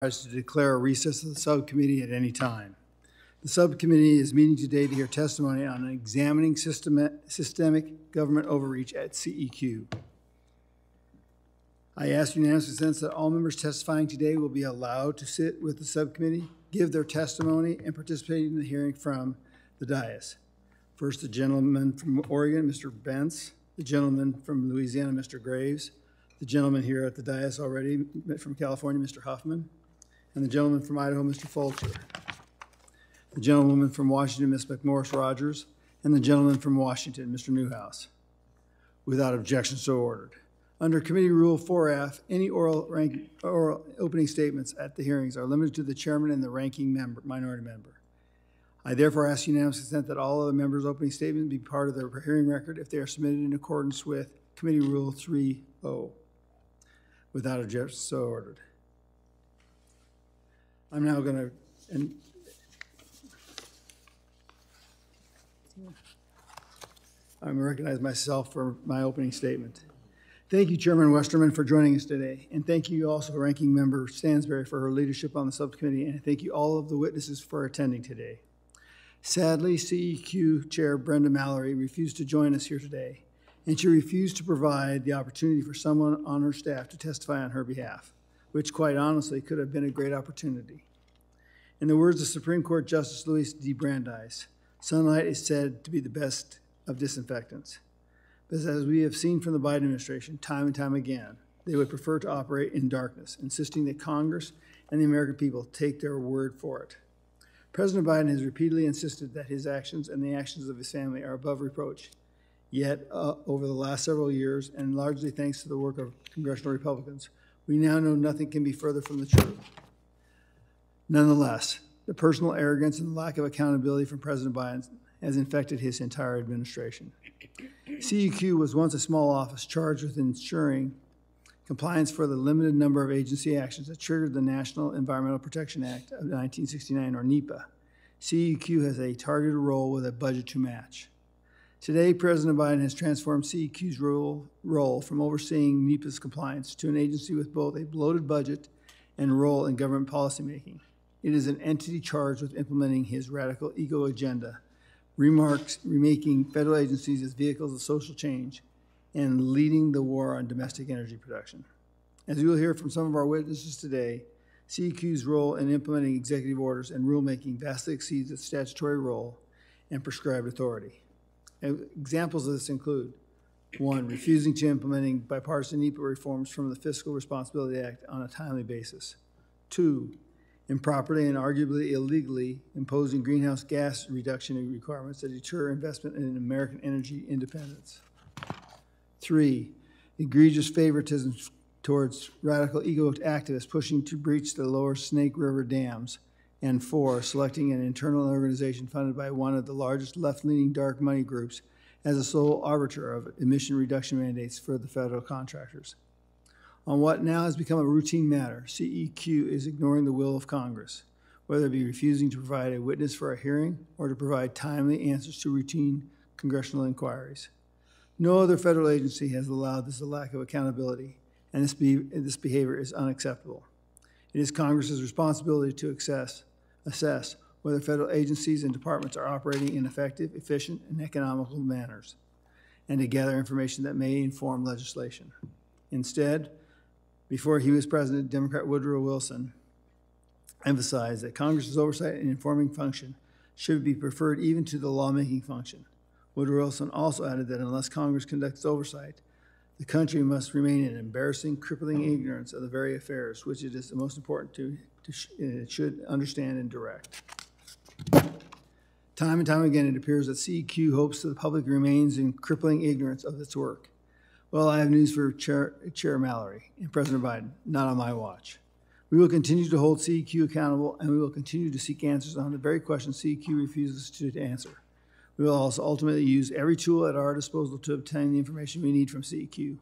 to declare a recess of the subcommittee at any time. The subcommittee is meeting today to hear testimony on examining systemic government overreach at CEQ. I ask unanimous consent that all members testifying today will be allowed to sit with the subcommittee, give their testimony, and participate in the hearing from the dais. First, the gentleman from Oregon, Mr. Bentz, the gentleman from Louisiana, Mr. Graves, the gentleman here at the dais already from California, Mr. Huffman, and the gentleman from Idaho, Mr. Fulcher, the gentlewoman from Washington, Ms. McMorris Rogers, and the gentleman from Washington, Mr. Newhouse. Without objection, so ordered. Under Committee Rule 4F, any oral opening statements at the hearings are limited to the chairman and the ranking minority member. I therefore ask unanimous consent that all other members' opening statements be part of the hearing record if they are submitted in accordance with Committee Rule 3.0. Without objection, so ordered. I'm now going to recognize myself for my opening statement. Thank you, Chairman Westerman, for joining us today. And thank you also, Ranking Member Stansberry, for her leadership on the subcommittee. And thank you all of the witnesses for attending today. Sadly, CEQ Chair Brenda Mallory refused to join us here today, and she refused to provide the opportunity for someone on her staff to testify on her behalf, which quite honestly could have been a great opportunity. In the words of Supreme Court Justice Louis D. Brandeis, sunlight is said to be the best of disinfectants. But as we have seen from the Biden administration time and time again, they would prefer to operate in darkness, insisting that Congress and the American people take their word for it. President Biden has repeatedly insisted that his actions and the actions of his family are above reproach. Yet, over the last several years, and largely thanks to the work of congressional Republicans, we now know nothing can be further from the truth. Nonetheless, the personal arrogance and lack of accountability from President Biden has infected his entire administration. CEQ was once a small office charged with ensuring compliance for the limited number of agency actions that triggered the National Environmental Protection Act of 1969, or NEPA. CEQ has a targeted role with a budget to match. Today, President Biden has transformed CEQ's role from overseeing NEPA's compliance to an agency with both a bloated budget and role in government policymaking. It is an entity charged with implementing his radical ego agenda, remaking federal agencies as vehicles of social change, and leading the war on domestic energy production. As you will hear from some of our witnesses today, CEQ's role in implementing executive orders and rulemaking vastly exceeds its statutory role and prescribed authority. Examples of this include: 1, refusing to implementing bipartisan NEPA reforms from the Fiscal Responsibility Act on a timely basis. 2, improperly and arguably illegally imposing greenhouse gas reduction requirements that deter investment in American energy independence. 3, egregious favoritism towards radical ego activists pushing to breach the lower Snake River dams. And 4, selecting an internal organization funded by one of the largest left-leaning dark money groups as a sole arbiter of emission reduction mandates for the federal contractors. On what now has become a routine matter, CEQ is ignoring the will of Congress, whether it be refusing to provide a witness for a hearing or to provide timely answers to routine congressional inquiries. No other federal agency has allowed this lack of accountability, and this behavior is unacceptable. It is Congress's responsibility to assess whether federal agencies and departments are operating in effective, efficient, and economical manners, and to gather information that may inform legislation. Instead, before he was president, Democrat Woodrow Wilson emphasized that Congress's oversight and informing function should be preferred even to the lawmaking function. Woodrow Wilson also added that unless Congress conducts oversight, the country must remain in embarrassing, crippling ignorance of the very affairs which it is the most important it should understand and direct. Time and time again, it appears that CEQ hopes that the public remains in crippling ignorance of its work. Well, I have news for Chair Mallory and President Biden: not on my watch. We will continue to hold CEQ accountable, and we will continue to seek answers on the very questions CEQ refuses to answer. We will also ultimately use every tool at our disposal to obtain the information we need from CEQ,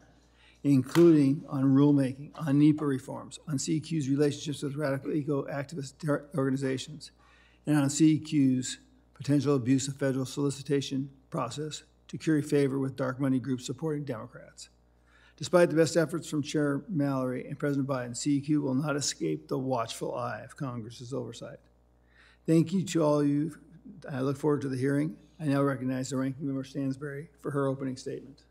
including on rulemaking, on NEPA reforms, on CEQ's relationships with radical eco activist organizations, and on CEQ's potential abuse of federal solicitation process to curry favor with dark money groups supporting Democrats. Despite the best efforts from Chair Mallory and President Biden, CEQ will not escape the watchful eye of Congress's oversight. Thank you to all of you. I look forward to the hearing. I now recognize the Ranking Member Stansberry for her opening statement.